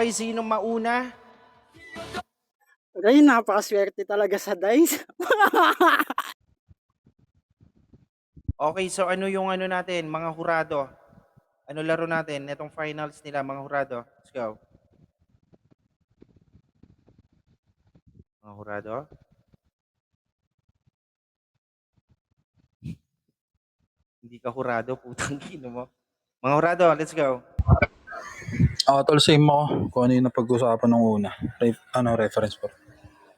Okay, sino mauna? Ray, napakaswerte talaga sa dice. Okay, so ano yung ano natin, mga hurado? Ano laro natin? Itong finals nila, mga hurado. Let's go. Mga hurado. Hindi ka hurado, putang ino mo. Mga hurado, let's go. Tol, same ako kung ano yung napag-usapan nung una. Reference po.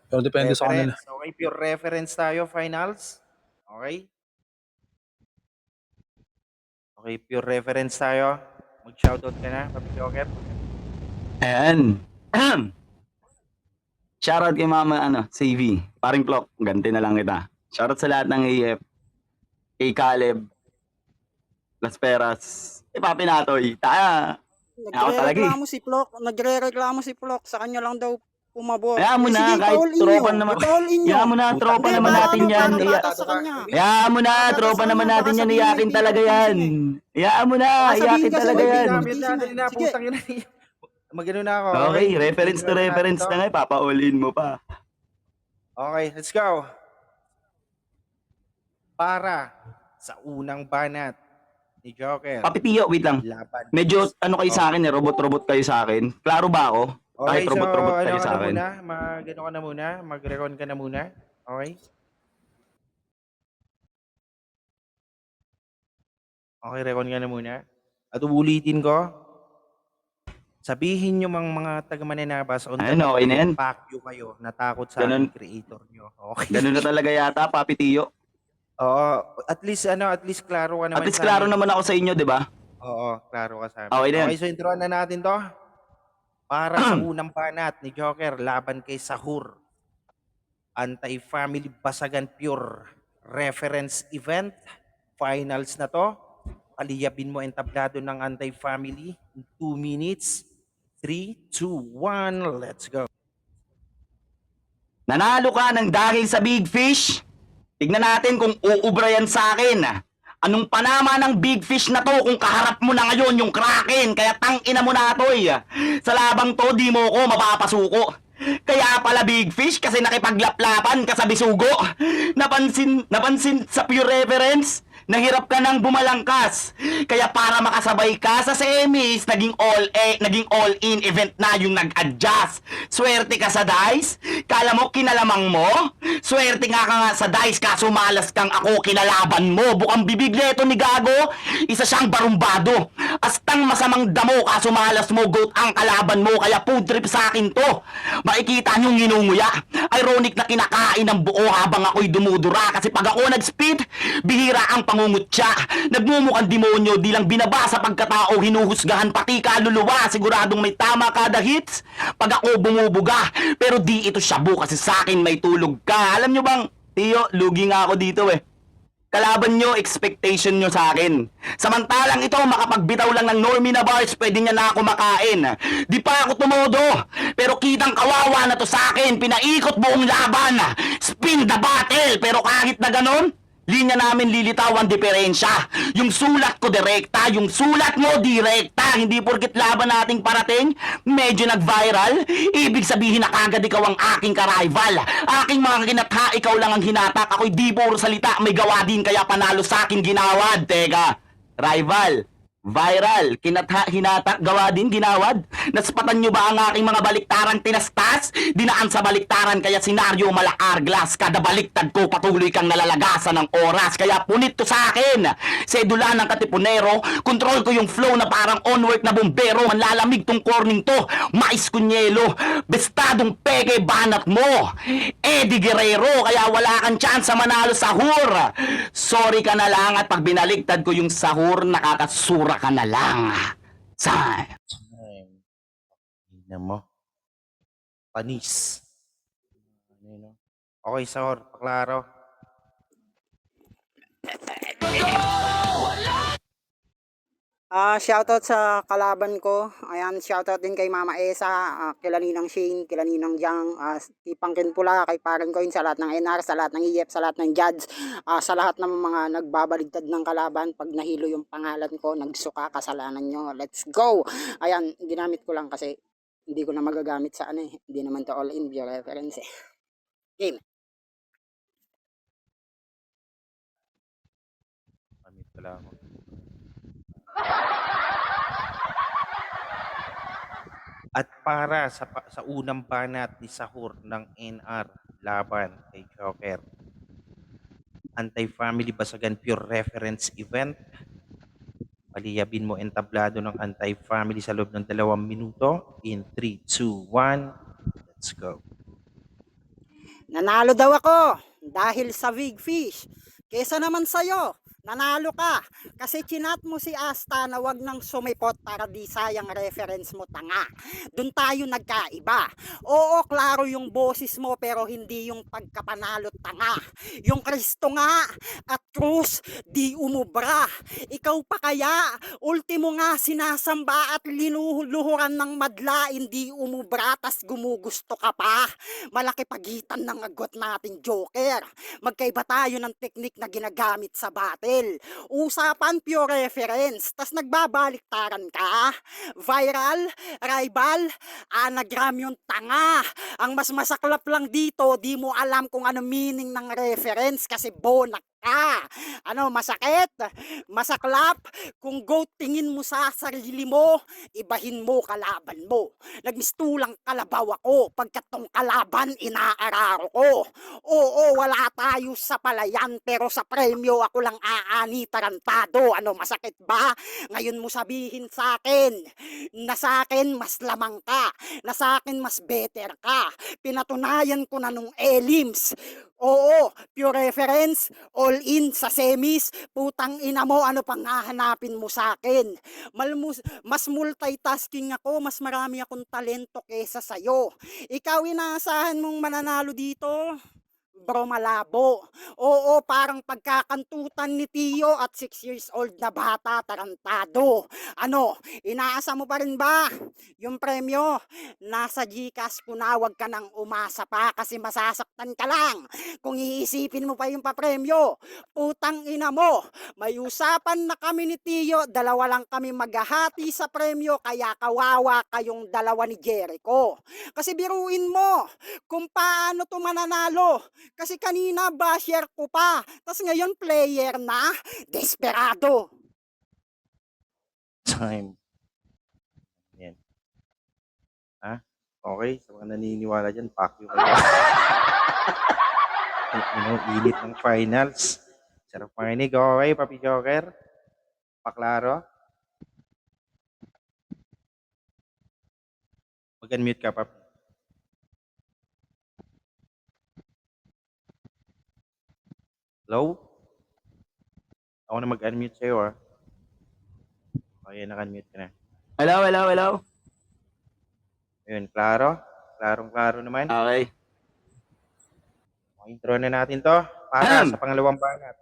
Pero depende sa kanila. Reference. Okay, pure reference tayo, finals. Okay? Okay, pure reference tayo. Mag-shoutout ka na, Papi Joker. Ayan. Shoutout kay Mama CV. Paring Clock, ganti na lang kita. Shoutout sa lahat ng AF. Kay Caleb. Las Peras. Papi Natoy. Ako talaga eh. Nagre-reklamo si Plok, sa kanya lang daw pumabor. Hayaan mo na, sige, kahit pa-all in tropa nyo. naman. Pa-all in nyo. Hayaan mo na, tropa Hindi, naman natin yan. paano batas sa kanya? Hayaan mo na, Paano tropa batas sa naman kanya? natin Baka yan. sabihin Iyakin may talaga pinag-utusan yan. Hayaan mo na, Sasabihin iyakin kasi talaga may yan. Gamit natin na, Sige. putang ina. Magano na ako. Okay, reference to Tingnan natin reference to. na nga. Papa-all in mo pa. Okay, let's go. Para sa unang banat ni Joker. Papi Tio, wait lang. Laban. Medyo kayo sa akin eh, robot-robot kayo sa akin. Klaro ba ako? Okay, Kahit so robot-robot ano kayo ka sa na akin. muna? Mag-ano ka na muna? Mag-recon ka na muna? Okay? Okay, recon ka na muna. At uulitin ko, sabihin nyo mga taga-Mananabas on the Ayun, okay na yan. pakyo kayo, natakot sa Ganun. ating creator nyo. Okay? Ganun na talaga yata, Papi Tio. Oo, at least klaro ka naman At least sa klaro amin. naman ako sa inyo, di ba? Oo, klaro ka sa amin. Okay na yan. Okay, so introan na natin to. Para sa unang banat ni Joker, laban kay Sahur. Anti-family basagan pure reference event. Finals na to. Paliyabin mo ang tablado ng anti-family in 2 minutes. 3, 2, 1, let's go. Nanalo ka ng dahil sa Big Fish? Tignan natin kung uubra yan sa akin. Anong panama ng Big Fish na to kung kaharap mo na ngayon yung Kraken? Kaya tangina mo na to eh. Sa labang to, di mo ko mapapasuko. Kaya pala Big Fish kasi nakipaglaplapan ka sa bisugo. Napansin sa pure reference? Nahirap ka nang bumalangkas. Kaya para makasabay ka sa semis, naging all-in event na yung nag-adjust. Swerte ka sa dice? Kala mo kinalamang mo? Swerte nga ka nga sa dice kaso malas kang ako kinalaban mo. Bukang bibig neto ni Gago, isa siyang barumbado. Astang masamang damo kaso malas mo, goat ang kalaban mo. Kaya food trip sa akin to. Makikita niyong nginunguya. Ironic na kinakain ng buo habang ako'y dumudura. Kasi pag ako nag-spit, bihira ang pangungutya. Nagmumukhang demonyo, di lang binabasa pagkatao, hinuhusgahan pati kaluluwa. Siguradong may tama kada hits pag ako bumubuga. Pero di ito shabu kasi sa akin may tulog ka. Alam nyo bang, Tio, lugi nga ako dito eh. Kalaban nyo, expectation nyo sa akin. Samantalang ito, makapagbitaw lang ng normie na bars, pwede niya na ako makain. Di pa ako tumodo, pero kitang kawawa na to sa akin. Pinaikot buong laban. Spin the battle, pero kahit na ganon, linya namin lilitaw ang diferensya. Yung sulat ko direkta, yung sulat mo direkta. Hindi porket laban nating parating, medyo nag-viral. Ibig sabihin na kagad ikaw ang aking ka-rival. Aking mga kinatha, ikaw lang ang hinatak. Ako'y di puro salita, may gawa din kaya panalo sa akin ginawad. Teka, rival, viral, kinatha, hinatak, gawa din, ginawad. Naspatan nyo ba ang aking mga baliktaran tinastas? Dinaan sa baliktaran kaya senaryo malaarglas. Kada baliktad ko patuloy kang nalalagasan ng oras. Kaya punit to sa akin. Sedula ng katipunero, control ko yung flow na parang on-work na bombero. Manlalamig tong corning to, mais kunyelo. Bestadong peke banat mo. Eddie Guerrero, kaya wala kang chance sa manalo sahur. Sorry ka na lang at pag binaligtad ko yung sahur, nakakasura ka na lang. Say. Ay, ina mo. Panis. Ano, okay, Sahur, paklaro. Shoutout sa kalaban ko. Ayan, shoutout din kay Mama Esa, kila Ninang Shane, kila Ninang Jang, kay Pangkin Pula, kay Parang Coin, sa lahat ng NR, sa lahat ng EF, sa lahat ng judge, sa lahat ng mga nagbabaligtad ng kalaban. Pag nahilo yung pangalan ko, nagsuka, kasalanan nyo. Let's go! Ayan, ginamit ko lang kasi hindi ko na magagamit sa ano eh. Hindi naman to all in view reference eh. Game. Pamit pala ako. At para sa unang banat ni Sahur ng NR laban kay Joker, Anti-Family Basagan Pure Reference Event. Paliyabin mo entablado ng Anti-Family sa loob ng 2 minuto. In 3, 2, 1, let's go. Nanalo daw ako dahil sa big fish. Kesa naman sa'yo, nanalo ka. Kasi chinat mo si Asta na wag nang sumipot para di sayang reference mo tanga. Doon tayo nagkaiba. Oo, klaro yung boses mo pero hindi yung pagkapanalo tanga. Yung Kristo nga at krus di umubra. Ikaw pa kaya, ultimo nga sinasamba at linuluhuran ng madla hindi umubra tas gumugusto ka pa. Malaki pagitan ng agot natin Joker. Magkaiba tayo ng teknik na ginagamit sa battle. Usapan pure reference, tas nagbabaliktaran ka. Viral, rival, anagram yung tanga. Ang mas masaklap lang dito, di mo alam kung ano meaning ng reference kasi bonak ka. Ano, masakit? Masaklap? Kung go tingin mo sa sarili mo, ibahin mo kalaban mo. Nagmistulang kalabaw ako, pagkat tong kalaban inaararo ko. Oo, wala tayo sa palayan, pero sa premyo ako lang aani tarantado. Ano, masakit ba? Ngayon mo sabihin sa akin, na sa akin mas lamang ka, na sa akin mas better ka. Pinatunayan ko na nung elims. Oo, pure reference, all in sa semis, putang ina mo, ano pang hahanapin mo sa akin? Mas multitasking ako, mas marami akong talento kesa sa'yo. Ikaw inaasahan mong mananalo dito? Bro, malabo. Oo, parang pagkakantutan ni Tio at 6 years old na bata, tarantado. Ano, inaasa mo pa rin ba? Yung premyo, nasa GCash ko na, wag ka nang umasa pa kasi masasaktan ka lang. Kung iisipin mo pa yung papremyo, putang ina mo, may usapan na kami ni Tio, dalawa lang kami maghahati sa premyo, kaya kawawa kayong dalawa ni Jericho. Kasi biruin mo, kung paano to mananalo. Kasi kanina basher ko pa. Tapos ngayon player na. Desperado. Time. Yan. Ha? Okay, sa mga naniniwala dyan, pack you kayo. Init ng finals. Sarap makinig. Okay, Papi Joker? Paklaro? Mag-unmute ka, Papi. Hello? Ako na mag-unmute sa'yo, ah. Okay, naka-unmute ka na. Hello, hello, hello. Ayun, klaro? Klarong-klaro naman. Okay. Intro na natin to para sa pangalawang banat.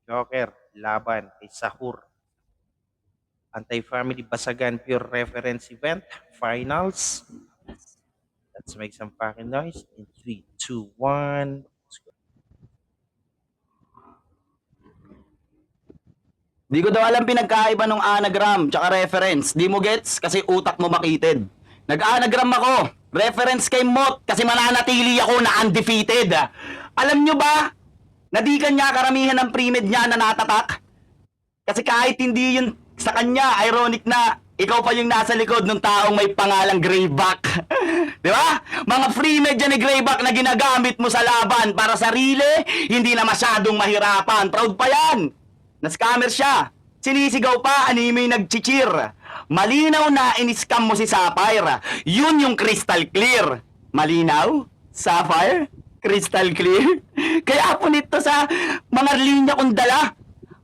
Joker, laban kay Sahur. Anti-Family Basagan Pure Reference Event, Finals. Let's make some fucking noise. In 3, 2, 1. Di ko daw alam pinagkaiba ng anagram tsaka reference. Di mo gets kasi utak mo makitid. Nag-anagram ako. Reference kay Mot kasi mananatili ako na undefeated. Alam nyo ba na di kanya karamihan ng pre-med niya na natatak? Kasi kahit hindi yun sa kanya, ironic na ikaw pa yung nasa likod ng taong may pangalang Greyback. Di ba? Mga free med yan ni Greyback na ginagamit mo sa laban para sarili, hindi na masyadong mahirapan. Proud pa yan. Na-scammer siya. Sinisigaw pa, anime nag-cheer. Malinaw na in-scam mo si Sapphire. Yun yung crystal clear. Malinaw? Sapphire? Crystal clear? Kaya punit to sa mga linya kong dala.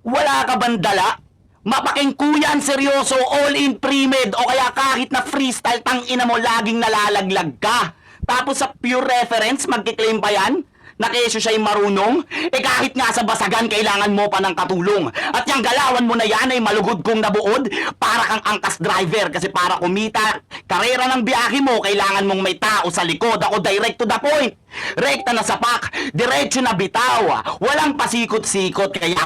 Wala ka bang dala? Mapaking kuyan, seryoso, all-in pre-med o kaya kahit na freestyle, tangina mo, laging nalalaglag ka. Tapos sa pure reference, magkiklaim pa yan? Na kesyo siya'y marunong? Eh kahit nga sa basagan, kailangan mo pa ng katulong. At yung galawan mo na yan ay malugod kong nabuod para kang angkas driver. Kasi para kumita, karera ng biyahe mo, kailangan mong may tao sa likod. Ako direct to the point. Rekta na sapak, diretso na bitaw. Walang pasikot-sikot, kaya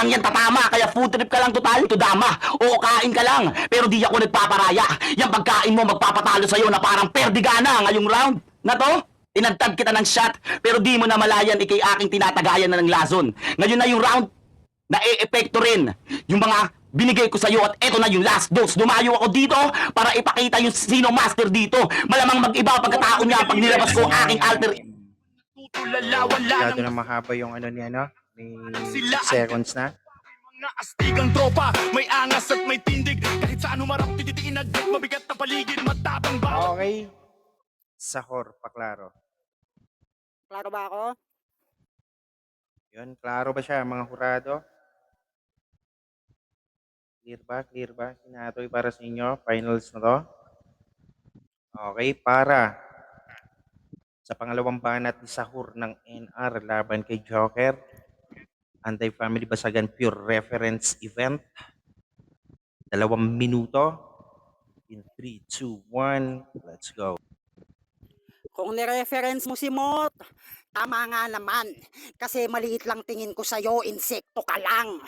lang yan tatama, kaya food trip ka lang total, to dama. Oo, kain ka lang, pero di ako nagpaparaya. Yung pagkain mo magpapatalo sa'yo na parang perdigana ngayong round na to. Tinagtag kita ng shot, pero di mo na malayan ikay aking tinatagayan na ng lason. Ngayon na yung round, na-e-epekto rin yung mga binigay ko sa'yo at eto na yung last dose. Dumayo ako dito para ipakita yung sino master dito. Malamang mag-iba pagkatao niya pag nilabas ko ang aking alter. Masyado na mahaba yung ano niya, no? May 6 seconds na. Mga astigang tropa, may angas at may tindig. Kahit sa ano marap, tititiin at mabigat na paligid, matapang bawat. Okay. Sahur, paklaro. Klaro ba ako? Yun, klaro ba siya mga hurado? Clear ba? Clear ba? Sinatoy para sa inyo. Finals na to. Okay, para sa pangalawang banat ni Sahur ng NR laban kay Joker. Anti-Family Basagan Pure Reference Event. 2 minuto. In 3, 2, 1, let's go. Kung nireference mo si Mot, tama nga naman. Kasi maliit lang tingin ko sa'yo, insekto ka lang.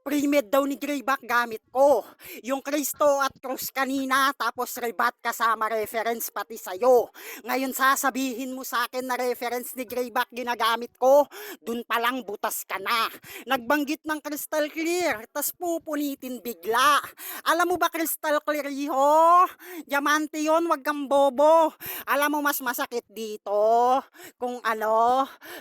Pre-med daw ni Greyback gamit ko. Yung Cristo at Cruz kanina, tapos rebat kasama reference pati sa'yo. Ngayon sasabihin mo sa akin na reference ni Greyback ginagamit ko, dun palang butas ka na. Nagbanggit ng crystal clear, tas pupunitin bigla. Alam mo ba crystal clear iho? Diamante yon, wag kang bobo. Alam mo mas masakit dito kung ano,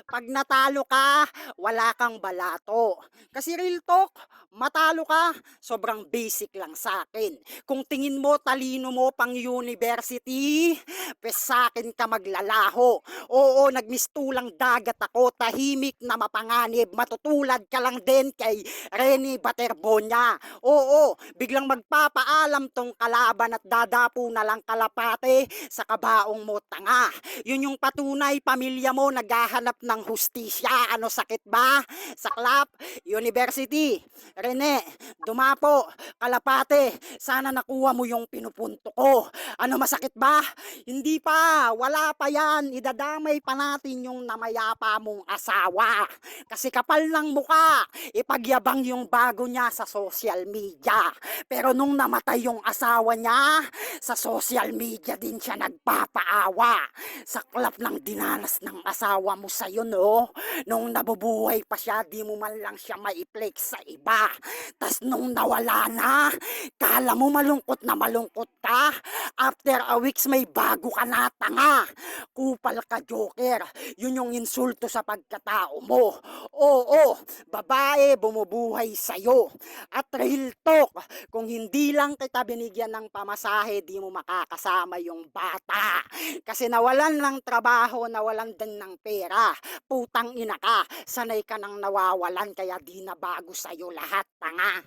pag natalo ka, wala kang balato. Kasi real talk, matalo ka, sobrang basic lang sa akin. Kung tingin mo talino mo pang university, pes sa akin ka maglalaho. Oo, nagmistulang dagat ako, tahimik na mapanganib, matutulad ka lang din kay Rene Baterbonia. Oo, biglang magpapaalam tong kalaban at dadapo na lang kalapate sa kabaong mo tanga. Yun yung patunay, pamilya mo naghahanap ng hustisya. Ano sakit ba? Saklap, university. Rene, dumapo, kalapate, sana nakuha mo yung pinupunto ko. Ano masakit ba? Hindi pa, wala pa yan. Idadamay pa natin yung namayapa mong asawa. Kasi kapal ng muka, ipagyabang yung bago niya sa social media. Pero nung namatay yung asawa niya, sa social media din siya nagpapaawa. Saklap ng dinanas ng asawa mo sa'yo, no? Nung nabubuhay pa siya, di mo man lang siya maiplex sa iba. Tas nung nawala na, kala mo malungkot na malungkot ka. After a weeks, may bago ka na, tanga. Kupal ka, Joker. Yun yung insulto sa pagkatao mo. Oo, babae bumubuhay sa'yo. At real talk, kung hindi lang kita binigyan ng pamasahe, di mo makakasama yung bata. Kasi nawalan ng trabaho, nawalan din ng pera. Putang ina ka, sanay ka nang nawawalan, kaya di na bago sa'yo lahat, tanga.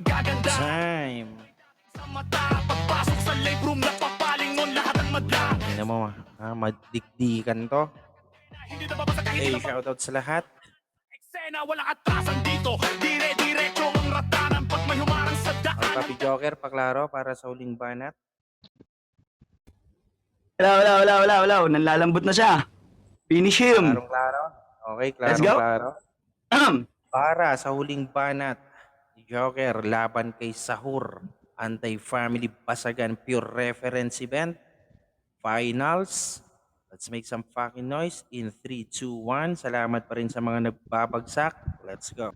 Gaganda Time. sa mata, pagpasok sa live room, napapalingon lahat ng madla. Tingnan mo, madikdikan to. Hindi na babasa kahit Hey, iba pa shoutout sa lahat. eksena, walang atrasan dito. Dire-diretso ang ratanan pag may humarang sa Ang daan. Papi Joker, paklaro para sa huling banat. Wala. Nanlalambot na siya. Finish him. Klarong-klaro. Okay, Let's go. klarong-klaro. Para sa huling banat, Joker laban kay Sahur, Anti-Family Basagan Pure Reference Event, Finals. Let's make some fucking noise in 3, 2, 1. Salamat pa rin sa mga nagbabagsak. Let's go.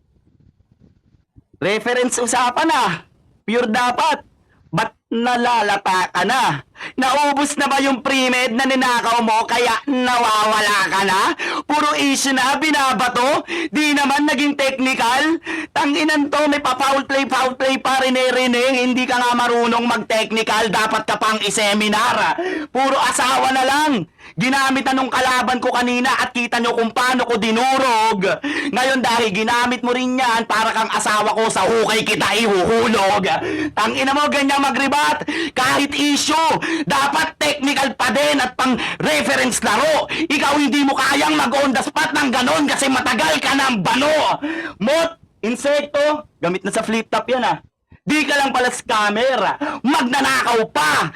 Reference usapan na. Pure dapat. Ba't nalalata ka na? Naubos na ba yung pre-med na ninakaw mo kaya nawawala ka na? Puro issue na binabato? Di naman naging technical? Tanginan to, may pa-foul play pa rin hindi ka nga marunong mag-technical, dapat ka pang i-seminar. Puro asawa na lang. Ginamit na nung kalaban ko kanina at kita nyo kung paano ko dinurog. Ngayon dahil ginamit mo rin yan, para kang asawa ko, sa hukay kita ihuhulog. Tangina mo, ganyan magribat. Kahit issue, dapat technical pa din at pang reference laro. Ikaw hindi mo kayang mag-on the spot ng ganon kasi matagal ka ng bano. Mot, insekto, gamit na sa flip top yan ah. Di ka lang pala scammer. Magnanakaw pa.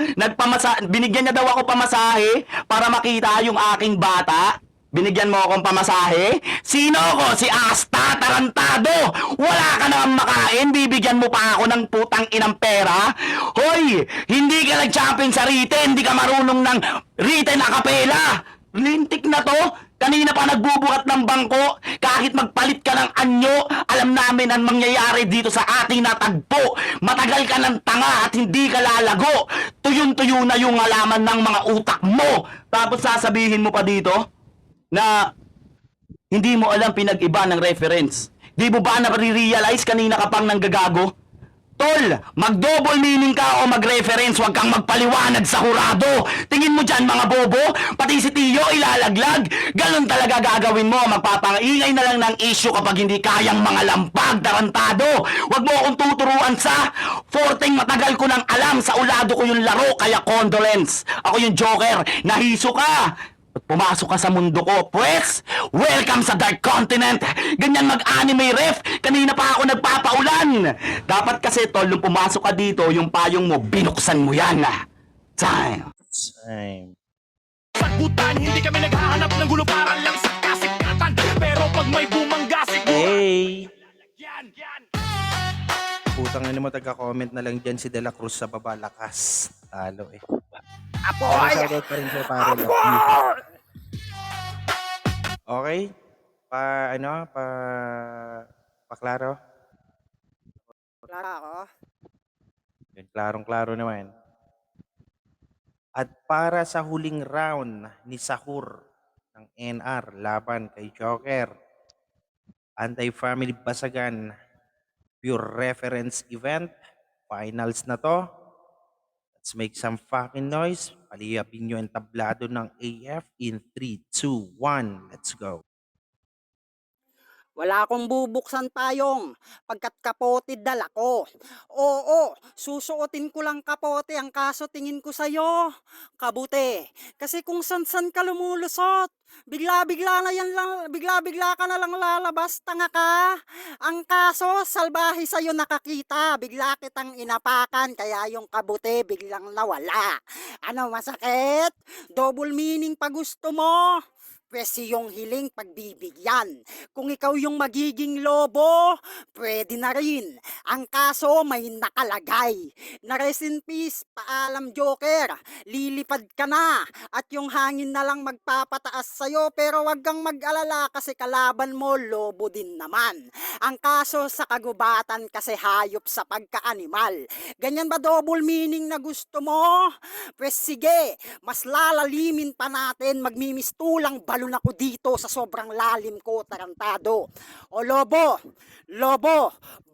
Binigyan niya daw ako pamasahe para makita yung aking bata. Binigyan mo akong pamasahe? Sino ko? Si Asta Tarantado! Wala ka naman makain, bibigyan mo pa ako ng putang inang pera? Hoy! Hindi ka nag-champion sa written, hindi ka marunong ng written a cappella! Lintik na to! Kanina pa nagbubuhat ng bangko, kahit magpalit ka ng anyo, alam namin ang mangyayari dito sa ating natagpo. Matagal ka ng tanga at hindi ka lalago. Tuyon-tuyo na yung alaman ng mga utak mo. Tapos sasabihin mo pa dito na hindi mo alam pinag-iba ng reference. Di mo ba na-realize kanina ka pang nanggagago? Tol, mag-double meaning ka o mag-reference, huwag kang magpaliwanag sa hurado. Tingin mo dyan mga bobo, pati si Tiyo ilalaglag. Ganon talaga gagawin mo, magpapangaingay na lang ng issue kapag hindi kayang mga lampag, tarantado. Huwag mo akong tuturuan sa forteng matagal ko nang alam, sa ulado ko yung laro, kaya condolence. Ako yung Joker, nahiso ka. At pumasok ka sa mundo ko, pues, welcome sa Dark Continent. Ganyan mag-anime ref, kanina pa ako nagpapaulan. Dapat kasi tol, nung pumasok ka dito, yung payong mo, binuksan mo yan. Time. Time. Sagutan, hindi kami naghahanap ng gulo para lang sa kasikatan. Pero pag may bumangga siguro Hey! yan. Putang ina mo, taga-comment na lang dyan si De La Cruz sa baba, lakas. Talo eh. Apoy! Shoutout pa rin sa pare. Okay? Paklaro? Wala ako. Yun, klarong-klaro naman. At para sa huling round ni Sahur ng NR laban kay Joker, Anti-Family Basagan, pure reference event, finals na to. Let's make some fucking noise. Paliyapin nyo ang tablado ng AF in 3, 2, 1. Let's go. Wala akong bubuksan payong, pagkat kapote dala ko. Oo, susuotin ko lang kapote, ang kaso tingin ko sa'yo, kabute. Kasi kung san-san ka lumulusot, bigla-bigla ka na lang lalabas, tanga ka. Ang kaso, salbahe sa'yo nakakita, bigla kitang inapakan, kaya yung kabute biglang nawala. Ano, masakit? Double meaning pa gusto mo? Pwes yung hiling pagbibigyan. Kung ikaw yung magiging lobo, pwede na rin. Ang kaso may nakalagay. Na rest in peace, paalam Joker. Lilipad ka na. At yung hangin na lang magpapataas sa'yo. Pero wag kang mag-alala kasi kalaban mo lobo din naman. Ang kaso sa kagubatan kasi hayop sa pagkaanimal. Ganyan ba double meaning na gusto mo? Pwes sige, mas lalalimin pa natin, magmimistulang balon ako dito sa sobrang lalim ko, tarantado. O lobo,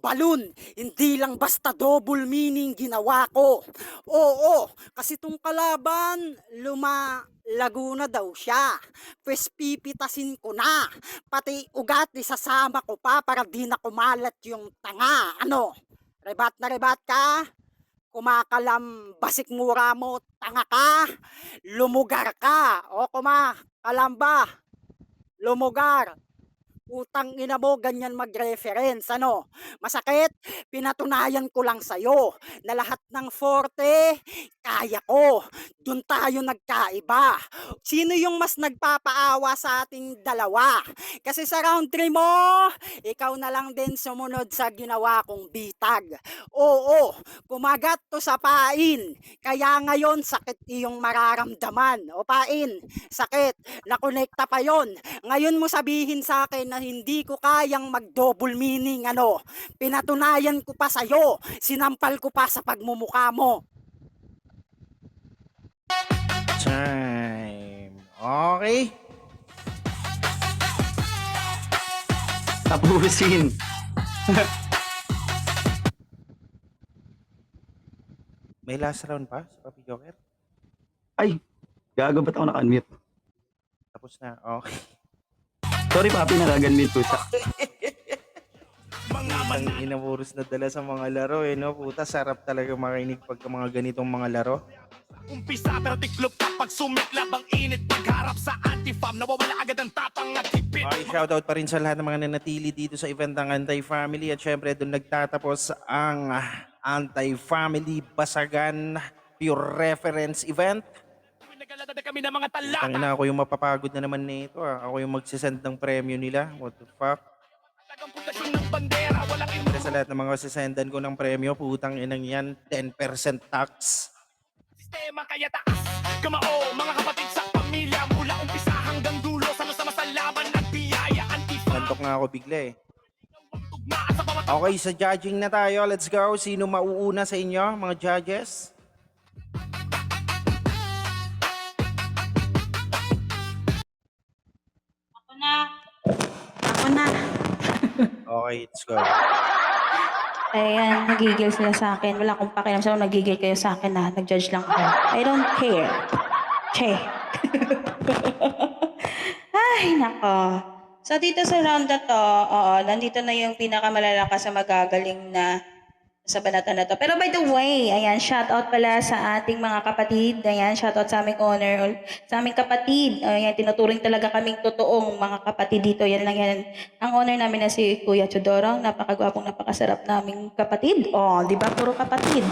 balon, hindi lang basta double meaning ginawa ko. Oo, kasi tong kalaban, lumalago na daw siya. Pwes pipitasin ko na, pati ugat isasama ko pa para di na kumalat yung tanga. Ano, rebat na rebat ka? Kumakalambasik mura mo, tanga ka, lumugar ka, o kumakalamba, lumugar. Utang ina mo, ganyan mag-reference, ano? Masakit? Pinatunayan ko lang sa'yo na lahat ng forte, kaya ko. Doon tayo nagkaiba. Sino yung mas nagpapaawa sa ating dalawa? Kasi sa round 3 mo, ikaw na lang din sumunod sa ginawa kong bitag. Oo, kumagat to sa pain. Kaya ngayon, sakit iyong mararamdaman. O pain, sakit. Nakonekta pa yon. Ngayon mo sabihin sa akin na hindi ko kayang mag-double meaning, ano. Pinatunayan ko pa sa'yo. Sinampal ko pa sa pagmumukha mo. Time. Okay. Tapusin. May last round pa sa Papi Joker? Ay, gago ba't ako naka-unmute? Tapos na. Okay. Sorry papi, nakaganmute ko sa... Ang inamuros na dala sa mga laro eh, no? Puta, sarap talaga makinig pagka mga ganitong mga laro. Umpisa pero tiklop kapag sumiklab ang init. Pagharap sa anti-fam, nawawala agad ang tapang at hipit. Okay, shoutout pa rin sa lahat ng mga nanatili dito sa event ng Anti-Family. At syempre, doon nagtatapos ang Anti-Family Basagan Pure Reference Event. Naglalada kami kami ng mga talata. Tangina, ako yung mapapagod na naman nito ah. Ako yung magsisend ng premyo nila. What the fuck? Tagang pundasyon ng bandera, walang Pero sa lahat ng mga sisendan ko ng premyo, putang inang yan, 10% tax. sistema kaya taas kamao, mga kapatid sa pamilya, mula umpisa hanggang dulo, sama-sama sa laban at biyaya, antifa. Nantok nga ako bigla eh. Tugma sa bawat Okay, sa judging na tayo. Let's go. Sino mauuna sa inyo, mga judges? Ako na. Ako na. Okay, let's go. Ayan, nagigil sila sa akin. Wala akong pakialam sa nagigil kayo sa akin na nag-judge lang ako. I don't care. Che. Ay, nako. So, dito sa round na to, nandito na yung pinakamalalakas sa magagaling na sa banata na to. Pero by the way, ayan, shout out pala sa ating mga kapatid. Ayan, shout out sa aming owner, sa aming kapatid. Ayan, tinuturing talaga kaming totoong mga kapatid dito. Yan lang yan. Ang owner namin na si Kuya Chodoro, napakagwapong, napakasarap naming kapatid. Oh, di ba? Puro kapatid.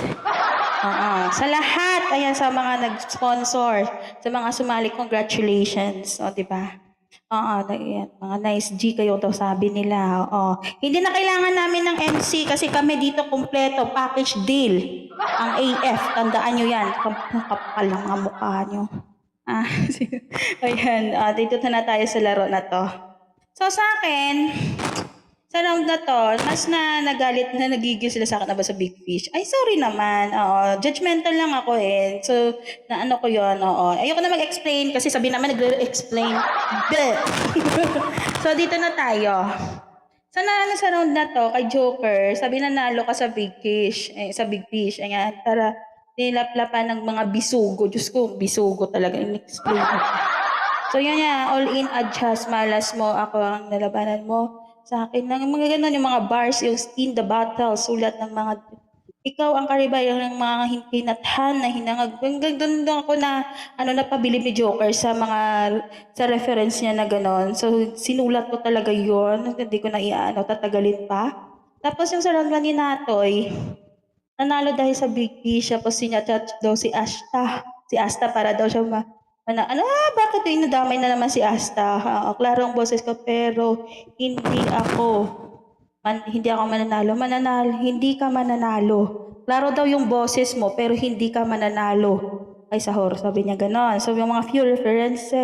Sa lahat, ayan, sa mga nag-sponsor, sa mga sumali, congratulations. O, di ba? Ayan, mga nice G kayo daw sabi nila. Hindi na kailangan namin ng MC kasi kami dito kumpleto, package deal. Ang AF, tandaan nyo yan. Kapal lang ang mukha nyo. Ayan, dito na tayo sa laro na to. So sa akin, sa round na to, mas na nagalit na nagigil sila sa akin na ba sa Big Fish. Ay, sorry naman. Judgmental lang ako eh. So, na ano ko yun. Ayoko na mag-explain kasi sabi naman nagre-explain. So, dito na tayo. Sa round na to, kay Joker, sabi na nalo ka sa Big Fish. Sa Big Fish. Ayan, tara, nilaplapan ng mga bisugo. Diyos ko, bisugo talaga. In-explain ko. So, yun yan. All in, adjust, malas mo. Ako ang nalabanan mo. Sa akin lang, yung mga ganun, yung mga bars, yung in the battle, sulat ng mga, ikaw ang karibayan ng mga hinathan na hinangag. Hanggang doon ako na, napabilib ni Joker sa mga, sa reference niya na gano'n. So, sinulat ko talaga yon. Hindi ko na tatagalin pa. Tapos yung sa round one ni Natoy, nanalo dahil sa Big Fish, tapos sinachat daw si Asta. Si Asta para daw siya bakit yung nadamay na naman si Asta? Klaro ang boses ko, pero hindi ako mananalo. Hindi ka mananalo. Klaro daw yung boses mo, pero hindi ka mananalo. Ay, sahor, sabi niya ganon. So, yung mga few reference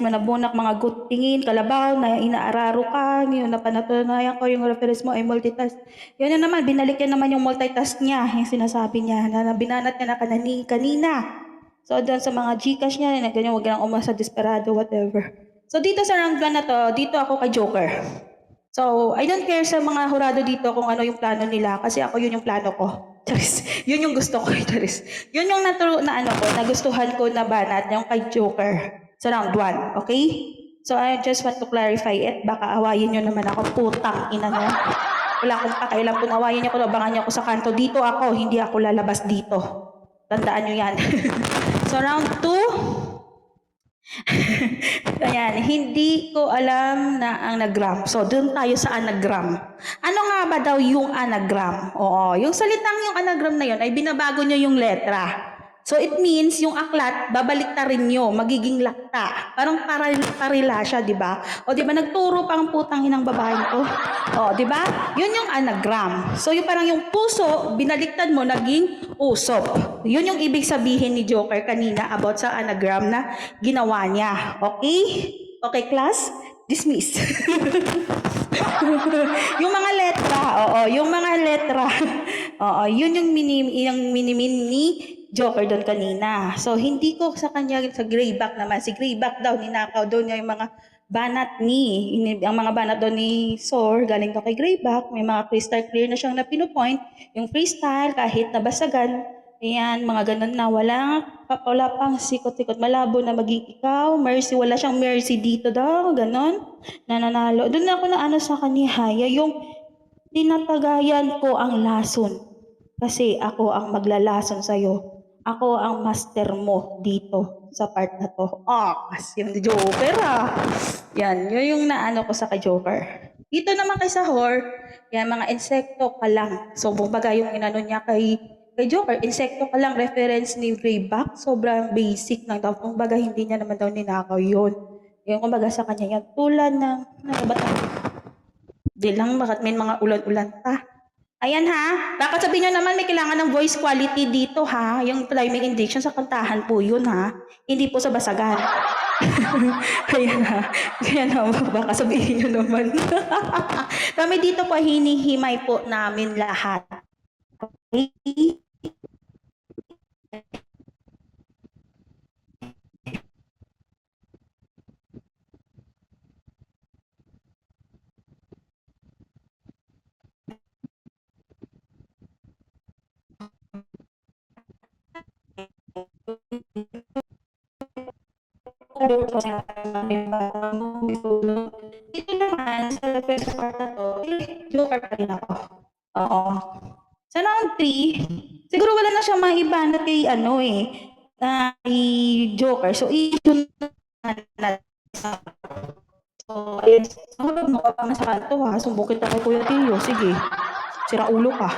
mo na bunak, mga good tingin, kalabaw, na inaararo ka, yung napanatunayan ko, yung reference mo ay multitask. Yun na naman, binalik niya naman yung multitask niya, yung sinasabi niya, na binanat niya na kanina. So, doon sa mga Gcash niya, na ganyan, huwag lang umasa desperado, whatever. So, dito sa round 1 na to, dito ako kay Joker. So, I don't care sa mga hurado dito kung ano yung plano nila, kasi ako yun yung plano ko. Charis. Yun yung gusto ko, Charis. Yun yung nagustuhan ko na banat, yung kay Joker sa round 1, okay? So, I just want to clarify it. Baka awayin nyo naman ako, putang ina nyo. Wala akong pakailan kung awayin nyo ko, abangan nyo ako sa kanto. Dito ako, hindi ako lalabas dito. Tandaan nyo yan. So, round 2. Ayan, hindi ko alam na ang anagram. So, doon tayo sa anagram. Ano nga ba daw yung anagram? Oo, yung salitang yung anagram na yun ay binabago nyo yung letra. So, it means yung aklat, babaliktarin nyo, magiging lakta. Parang parila siya, di ba? O, di ba, nagturo pa ang putang inang babaeng ko. O, di ba? Yun yung anagram. So, yung parang yung puso, binaliktad mo, naging usop. Yun yung ibig sabihin ni Joker kanina about sa anagram na ginawa niya. Okay? Okay, class? Dismiss. Yung mga letra, yun yung minimin ni Joker doon kanina. So, hindi ko sa kanya, sa Greyback naman. Si Greyback daw, ninakaw doon niya yung mga banat ang mga banat doon ni Sor, galing daw kay Greyback. May mga crystal clear na siyang napinupoint. Yung freestyle, kahit nabasagan, ayan, mga ganun na. Wala pang sikot-sikot. Malabo na maging ikaw. Mercy, wala siyang mercy dito daw. Ganon. Nananalo. Doon ako na sa kanya. Yung tinatagayan ko ang lason. Kasi ako ang maglalason sa'yo. Ako ang master mo dito sa part na to. Kasi yung Joker Yan, yun yung naano ko sa kay Joker. Dito naman kay Sahor, yan, mga insekto ka lang. So, bumbaga yung inano niya kay kay Joker, insekto ka lang, reference ni Greyback, sobrang basic lang daw. Kumbaga, hindi niya naman daw ninakaw yun. Yung kumbaga sa kanya yan, tulad ng, ano ba ito? Di lang, bakit may mga ulan-ulan pa? Ayan ha, baka sabihin nyo naman may kailangan ng voice quality dito ha. Yung rhyming indiction sa kantahan po yun ha. Hindi po sa basagan. Ayan ha. Kaya naman, baka sabihin nyo naman. Kami dito po hinihimay po namin lahat. Okay? Dito naman, sa first part na to, joker pa rin ako. Oo. Sa round 3, siguro wala na siyang maibanat kay ano eh, kay Joker. So, issue na so, ayun. Mahulog mo ka pa nga sa kanto ha. Sumbukit ka kay Kuya Tio. Sige. Sira ulo ka.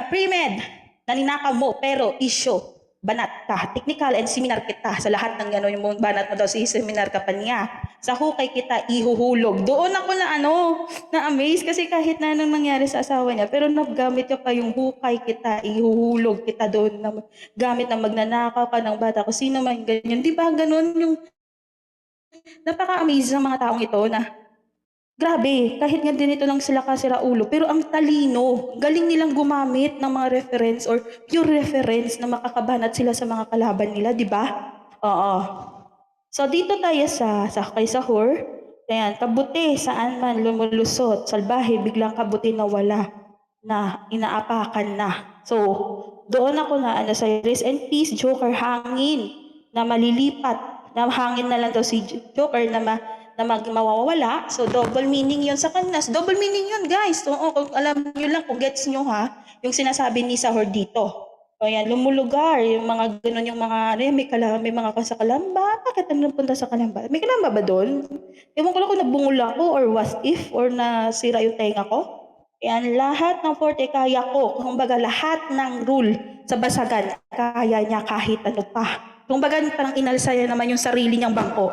Pre-med, naninakaw mo, pero issue, banat ka. Technical and seminar kita. Sa lahat ng gano'n, yung banat mo daw, si seminar ka pa niya. Sa hukay kita, ihuhulog. Doon ako na na-amaze kasi kahit na anong nangyari sa asawa niya, pero nagamit ka pa yung hukay kita, ihuhulog kita doon. Gamit na magnanakaw ka ng bata. Kung sino man ganyan. Di ba gano'n yung napaka-amaze ng mga taong ito na grabe, kahit nga din ito lang sila kasira ulo, pero ang talino, galing nilang gumamit ng mga reference or pure reference na makakabanat sila sa mga kalaban nila, di ba? Oo. So dito tayo sa kay Sahur. Ayan, kabuti saan man lumulusot, salbahe, biglang kabuti na wala, na inaapakan na. So, doon ako na ano sa Rest and Peace, Joker, hangin na malilipat, na hangin na lang daw si Joker na mawawala. So, double meaning yun sa kanya. Double meaning yun, guys. Oo, kung alam nyo lang, kung gets nyo ha, yung sinasabi ni Sahur dito. O yan, lumulugar, yung mga ganun, yung mga, ano yan, may mga sa Kalamba. Bakit ano napunta sa Kalamba? May Kalamba ba doon? Ewan ko lang kung nabungol ako or what if or nasira yung tenga ko. Yan, lahat ng forte kaya ko. Kumbaga, lahat ng rule sa basagan, kaya niya kahit ano pa. Kumbaga, parang inalsa niya naman yung sarili niyang bangko.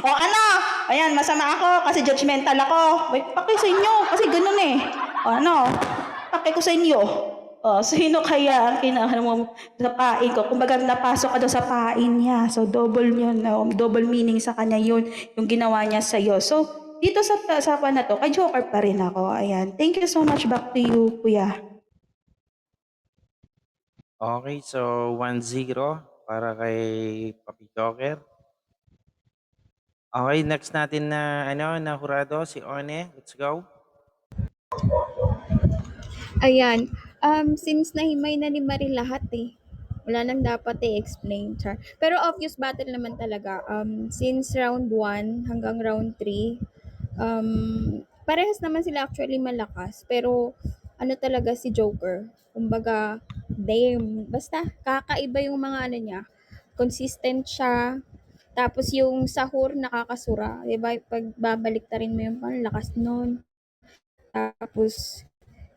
O ano? Ayan, masama ako kasi judgmental ako. May paki sa inyo kasi ganun eh. O ano? Paki ko sa inyo. O, sino kaya ang kinahan mo sa pain ko? Kumbaga napasok ka daw sa pain niya. So double yun, no? Double meaning sa kanya yun, yung ginawa niya sa iyo. So dito sa usapan na to, kay Joker pa rin ako. Ayan. Thank you so much. Back to you, Kuya. Okay, so 1-0 para kay Papi Joker. Okay, next natin na na hurado si One. Let's go. Ayan, since nahimay na ni Marie lahat eh, wala nang dapat i-explain, char. Pero obvious battle naman talaga, since round 1 hanggang round 3, parehas naman sila actually malakas, pero ano talaga si Joker, kumbaga, damn, basta kakaiba yung mga ano niya, consistent siya, tapos yung sahur nakakasura, 'di ba? Pag babaliktarin mo yung lakas nun. Tapos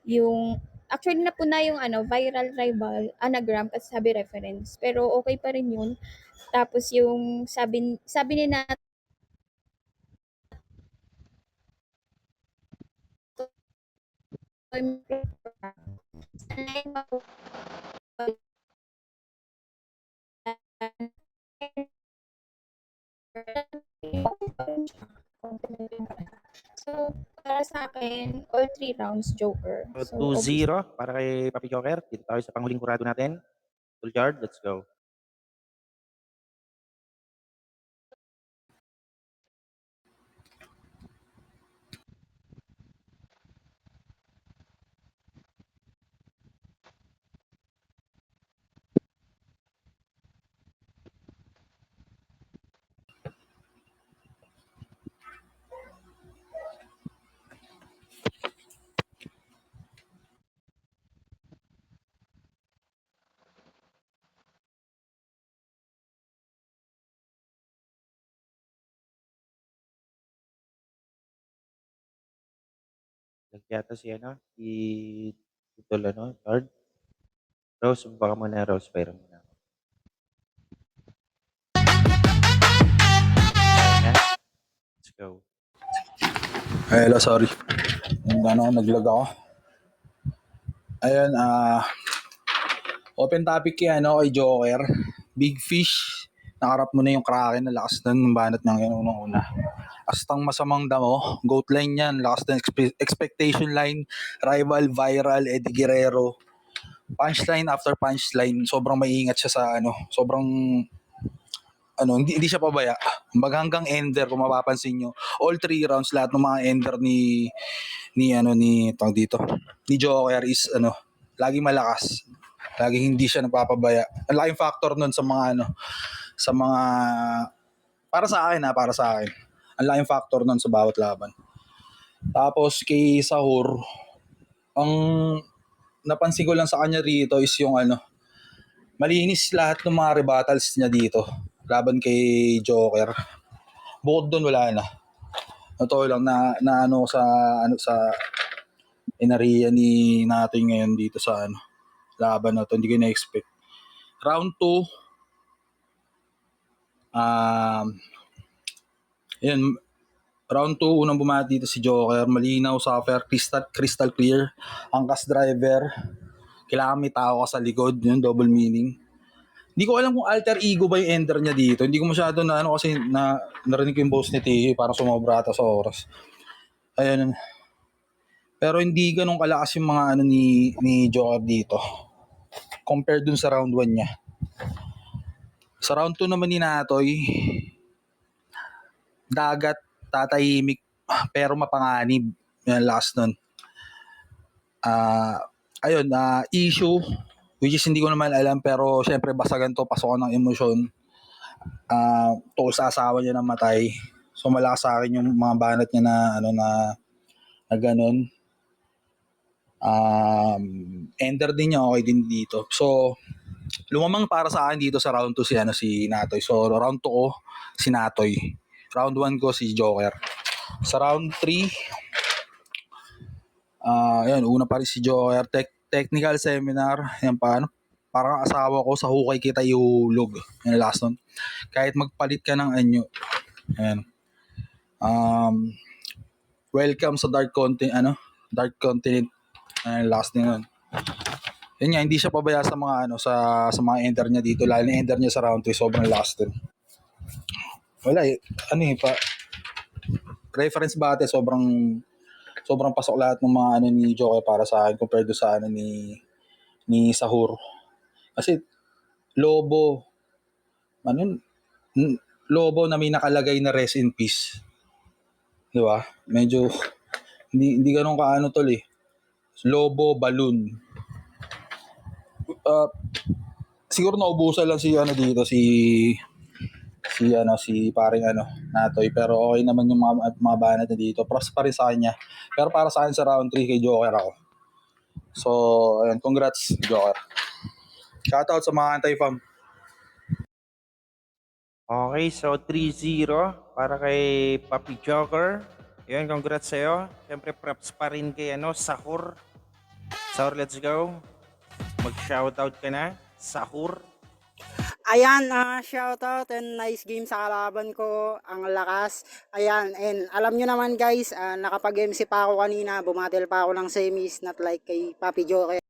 yung actually napuna yung ano, viral rival anagram kasi sabi reference. Pero okay pa rin yun. Tapos yung sabi ni Nat so, para sa akin, all three rounds Joker. So So, obviously, 2-0 para kay Papi Joker. Dito tayo sa panghuling hurado natin. Tulgard, let's go. Yata si ano, si Tito Lord. Rose, baka muna Rose, pero muna. Ayan na, let's go. Hello, sorry. Naglag ako. Ayun, open topic yan, kay Joker. Big fish. Nakarap mo na yung Kraken na lakas ng banat ng yan unang-una. Astang masamang damo. Goat line yan. Lakas ng expectation line. Rival, viral, Eddie Guerrero. Punchline after punchline. Sobrang maingat siya sa sobrang hindi siya pabaya. Kumbaga hanggang ender kung mapapansin nyo. All 3 rounds lahat ng mga ender ni tawag dito. Ni Joker is laging malakas. Laging hindi siya napapabaya. Ang laking factor nun sa mga sa mga para sa akin. Ang laking factor nun sa bawat laban. Tapos kay Sahur, ang napansin ko lang sa kanya rito is yung malinis lahat ng mga rebuttals niya dito laban kay Joker. Bukod doon wala na. Totoo lang na sa inariya ni natin ngayon dito sa laban na to. Hindi ko na-expect. Round 2, yun, round 2, unang bumati dito si Joker. Malinaw, suffer, crystal clear. Angkas driver. Kailangan may tao ka sa likod. Yun, double meaning. Hindi ko alam kung alter ego ba yung ender niya dito. Hindi ko masyado kasi narinig ko yung boss ni Tihi. Parang sumobra ata sa oras. Ayun. Pero hindi ganun kalakas yung mga ni Joker dito. Compared dun sa round 1 niya. Sa round 2 naman ni Natoy, dagat, tatahimik, pero mapanganib. Yan, last nun. Issue, which is hindi ko naman alam, pero syempre basagan to, pasokan ng emosyon. Tungkol sa asawa niya na matay. So malakas sa akin yung mga banat niya na ganun. Ender din niya, okay din dito. So lumamang para sa akin dito sa round 2 si Natoy. So round 2 ko si Natoy. Round 1 ko si Joker. Sa round 3, una pa rin si Joker. Technical seminar. Yan parang asawa ko sa hukay kita ihulog. Yan last nun. Kahit magpalit ka ng anyo. Ayan. Welcome sa Dark Continent. Dark Continent. Ayan, last din nun. Yun nga, hindi siya pabaya sa mga sa mga ender niya dito. Lalo na ender niya sa round 3, sobrang last din. Wala reference bate, sobrang pasok lahat ng mga ni Joker para sa akin compared do sa ni Sahur. Kasi Lobo Lobo na may nakalagay na rest in peace. Di ba? Medyo hindi ganun tol eh. Lobo balloon. Siguro naubusan lang si dito si paring Natoy, pero okay naman yung mga banat na dito. Props pa rin sa kanya. Pero para sa akin sa round 3 kay Joker ako. So, ayun, congrats Joker. Shoutout sa mga anti-fam. Okay, so 3-0 para kay Papi Joker. Yun, congrats sa'yo. Siyempre, props pa rin kay Sahur. Sahur, let's go. Mag-shoutout ka na. Sahur. Ayan, shoutout and nice game sa kalaban ko. Ang lakas. Ayan, and alam nyo naman guys, nakapag-MC pa ako kanina. Bumatil pa ako ng semis, not like kay Papi Joker.